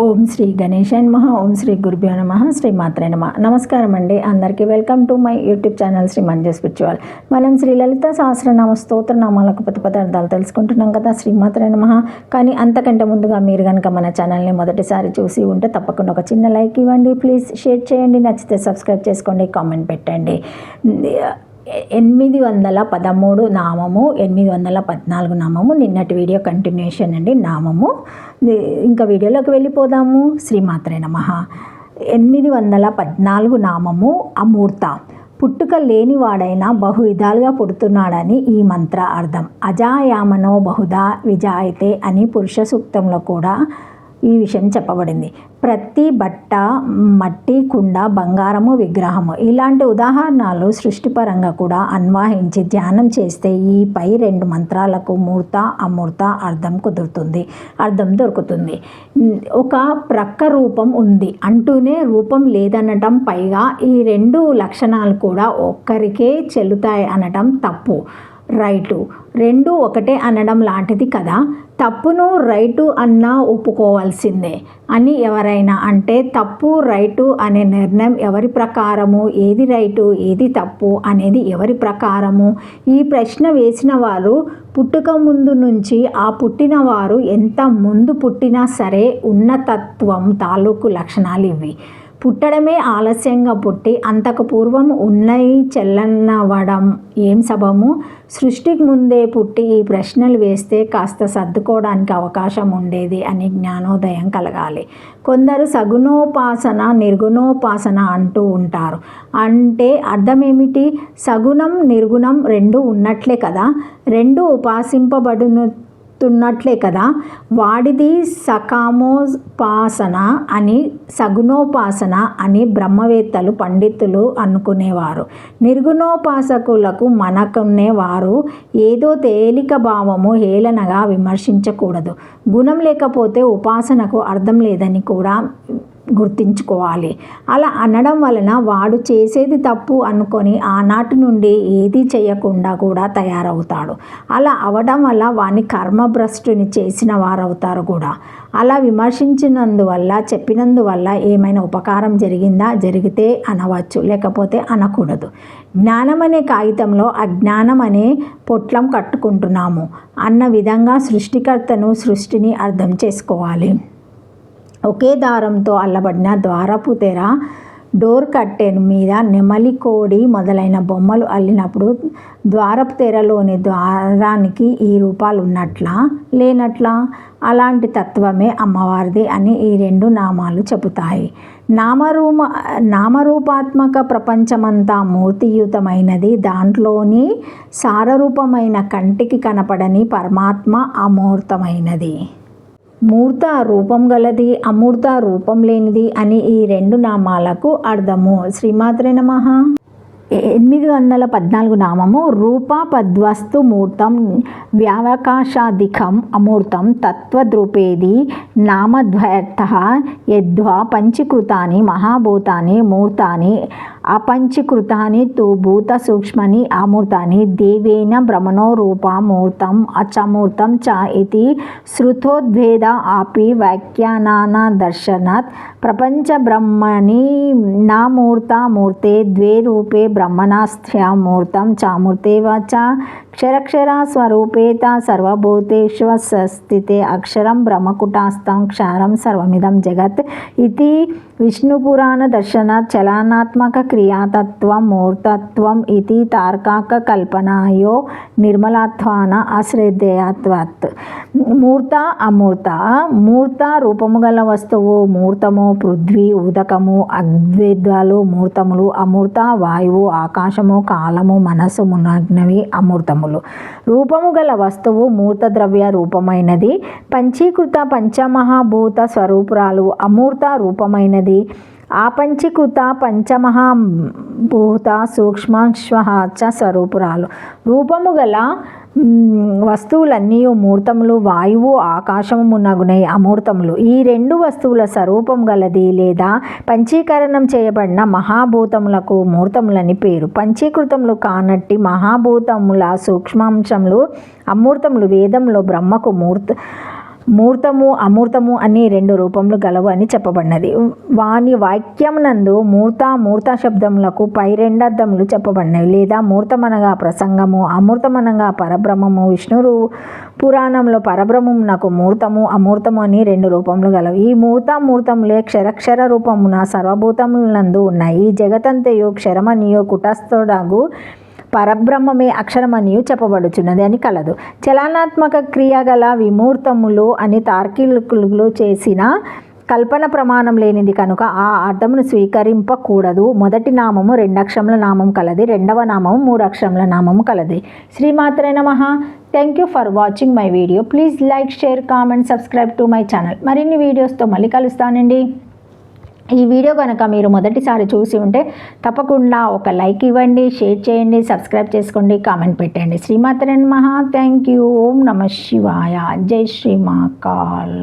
ఓం శ్రీ గణేశాయ నమః. ఓం శ్రీ గురుభ్యో నమః. శ్రీ మాత్రే నమః. నమస్కారం అండి అందరికీ. Welcome to my YouTube channel Shri Manju spiritual. మనం శ్రీ లలిత సహస్రనామ స్తోత్రనామాలకు పదార్థాలు తెలుసుకుంటున్నాం కదా, శ్రీ మాత్రే నమః. కానీ అంతకంటే ముందుగా మీరు కనుక మన ఛానల్ని మొదటిసారి చూసి ఉంటే తప్పకుండా ఒక చిన్న లైక్ ఇవ్వండి, ప్లీజ్ షేర్ చేయండి, నచ్చితే సబ్స్క్రైబ్ చేసుకోండి, కామెంట్ పెట్టండి. 813 నామము, 814 నామము నిన్నటి వీడియో కంటిన్యూషన్ అండి. నామము ఇంకా వీడియోలోకి వెళ్ళిపోదాము. శ్రీమాత్రే నమః. 814 నామము అమూర్త. పుట్టుక లేనివాడైనా బహు విధాలుగా పుడుతున్నాడని ఈ మంత్ర అర్థం. అజాయామనో బహుదా విజాయితే అని పురుష సూక్తంలో కూడా ఈ విషయం చెప్పబడింది. ప్రతి బట్ట, మట్టి, కుండ, బంగారము, విగ్రహము ఇలాంటి ఉదాహరణలు సృష్టిపరంగా కూడా అన్వయించి ధ్యానం చేస్తే ఈ పై 2 మంత్రాలకు మూర్త అమూర్త అర్థం దొరుకుతుంది. ఒక ప్రక్క రూపం ఉంది అంటూనే రూపం లేదనటం, పైగా ఈ 2 లక్షణాలు కూడా ఒక్కరికే చెల్లుతాయి అనటం తప్పు. రైటు 2 ఒకటే అనడం లాంటిది కదా. తప్పును రైటు అన్నా ఒప్పుకోవాల్సిందే అని ఎవరైనా అంటే తప్పు రైటు అనే నిర్ణయం ఎవరి ప్రకారము, ఏది రైటు ఏది తప్పు అనేది ఎవరి ప్రకారము? ఈ ప్రశ్న వేసిన వారు పుట్టుక ముందు నుంచి ఆ పుట్టిన వారు ఎంత ముందు పుట్టినా సరే ఉన్నతత్వం తాలూకు లక్షణాలు ఇవి. పుట్టడమే ఆలస్యంగా పుట్టి అంతకు పూర్వం ఉన్నయి చెల్లనవ్వడం ఏం సబము? సృష్టికి ముందే పుట్టి ఈ ప్రశ్నలు వేస్తే కాస్త సర్దుకోవడానికి అవకాశం ఉండేది అని జ్ఞానోదయం కలగాలి. కొందరు సగుణోపాసన నిర్గుణోపాసన అంటూ ఉంటారు. అంటే అర్థం ఏమిటి? సగుణం నిర్గుణం 2 ఉన్నట్లే కదా, 2 ఉపాసింపబడుతున్నట్లే కదా. వాడిది సకామోపాసన అని, సగుణోపాసన అని బ్రహ్మవేత్తలు పండితులు అనుకునేవారు. నిర్గుణోపాసకులకు మనకునేవారు ఏదో తేలిక భావము హేళనగా విమర్శించకూడదు. గుణం లేకపోతే ఉపాసనకు అర్థం లేదని కూడా గుర్తించుకోవాలి. అలా అనడం వలన వాడు చేసేది తప్పు అనుకొని ఆనాటి నుండి ఏది చేయకుండా కూడా తయారవుతాడు. అలా అవడం వల్ల వాని కర్మభ్రష్టుని చేసిన వారవుతారు కూడా. అలా విమర్శించినందువల్ల, చెప్పినందువల్ల ఏమైనా ఉపకారం జరిగిందా? జరిగితే అనవచ్చు, లేకపోతే అనకూడదు. జ్ఞానం అనే కాగితంలో అజ్ఞానం అనే పొట్లం కట్టుకుంటున్నాము అన్న విధంగా సృష్టికర్తను, సృష్టిని అర్థం చేసుకోవాలి. ఒకే దారంతో అల్లబడిన ద్వారపు తెర, డోర్ కర్టెన్ మీద నెమలి, కోడి మొదలైన బొమ్మలు అల్లినప్పుడు ద్వారపు తెరలోని ద్వారానికి ఈ రూపాలు ఉన్నట్లా లేనట్లా? అలాంటి తత్వమే అమ్మవారిది అని ఈ 2 నామాలు చెబుతాయి. నామరూపాత్మక ప్రపంచమంతా మూర్తియుతమైనది. దాంట్లోని సారరూపమైన కంటికి కనపడని పరమాత్మ అమూర్తమైనది. మూర్త రూపం గలది, అమూర్త రూపం లేనిది అని ఈ 2 నామాలకు అర్థము. శ్రీమాత్రే నమః. 814 నామము రూపపద్వస్తు మూర్తం వ్యావకాశాధికం అమూర్తం తత్వద్రూపేది నామద్వయర్థః యద్వా పంచీకృతాని మహాభూతాని మూర్తాని అపంచీకృతాని తు భూత సూక్ష్మాని అమూర్తాని దేవేన బ్రహ్మణో రూపమూర్తం అచమూర్తం చ ఇతి శృతోద్వేద అపి వ్యాఖ్యానాదర్శనాత్ ప్రపంచ బ్రహ్మణి నా మూర్త మూర్తే ద్వే రూపే బ్రహ్మణాస్థ్యమూర్తం చామూర్తేవ చ క్షరక్షర స్వరూపేత సర్వభూతేష్వస్థితే అక్షరం బ్రహ్మకుటాస్థం క్షారం సర్వమిదం జగత్ ఇది విష్ణుపురాణ దర్శనాత్ చలనాత్మక క్రియాతత్వం మూర్తత్వం ఇది తార్కాక కల్పనాయో నిర్మలత్వాన అశ్రద్ధేయత్వాత్. మూర్త అమూర్త. మూర్త రూపము గల వస్తువు మూర్తము, పృథ్వీ ఉదకము అగ్వేద్వాలు మూర్తములు. అమూర్త వాయువు ఆకాశము కాలము మనస్సు మున్నగ్నవి అమూర్తములు. రూపము గల వస్తువు మూర్త ద్రవ్య రూపమైనది. పంచీకృత పంచమహాభూత స్వరూపురాలు అమూర్త రూపమైనది. ఆపంచీకృత పంచమహాభూత సూక్ష్మశ్వచ స్వరూపురాలు. రూపము గల వస్తువులన్నీ మూర్తములు. వాయువు ఆకాశము మున్నగునై అమూర్తములు. ఈ 2 వస్తువుల స్వరూపం గలది లేదా పంచీకరణం చేయబడిన మహాభూతములకు మూర్తములని పేరు. పంచీకృతములు కానట్టి మహాభూతముల సూక్ష్మాంశములు అమూర్తములు. వేదంలో బ్రహ్మకు మూర్తము అమూర్తము అని 2 రూపములు గలవు అని చెప్పబడినది. వాని వాక్యమునందు మూర్త శబ్దములకు పై 2 అర్థములు చెప్పబడినవి. లేదా మూర్తమనగా ప్రసంగము, అమూర్తమనగా పరబ్రహ్మము. విష్ణు పురాణంలో పరబ్రహ్మమునకు మూర్తము అమూర్తము అని 2 రూపములు గలవు. ఈ మూర్తమూర్తములే క్షరక్షర రూపమున సర్వభూతములందు ఉన్నాయి. ఈ జగతంతయు క్షరమనియు కుటస్థుడగు పరబ్రహ్మమే అక్షరమనియు చెప్పబడుచున్నది అని కలదు. చలనాత్మక క్రియగల విమూర్తములు అని తార్కికులు చేసిన కల్పన ప్రమాణం లేనిది కనుక ఆ అర్థమును స్వీకరింపకూడదు. మొదటి నామము 2 అక్షరముల నామం కలది, రెండవ నామము 3 అక్షరముల నామము కలది. శ్రీమాత్రే నమః. Thank you for watching my video. Please like, share, comment, subscribe to my channel. మరిన్ని వీడియోస్తో మళ్ళీ కలుస్తానండి. ఈ వీడియో కనుక మీరు మొదటిసారి చూసి ఉంటే తప్పకుండా ఒక లైక్ ఇవ్వండి, షేర్ చేయండి, సబ్స్క్రైబ్ చేసుకోండి, కామెంట్ పెట్టండి. శ్రీమాత్రే నమః. Thank you. ఓం నమః శివాయ. జై శ్రీ మహాకాల్.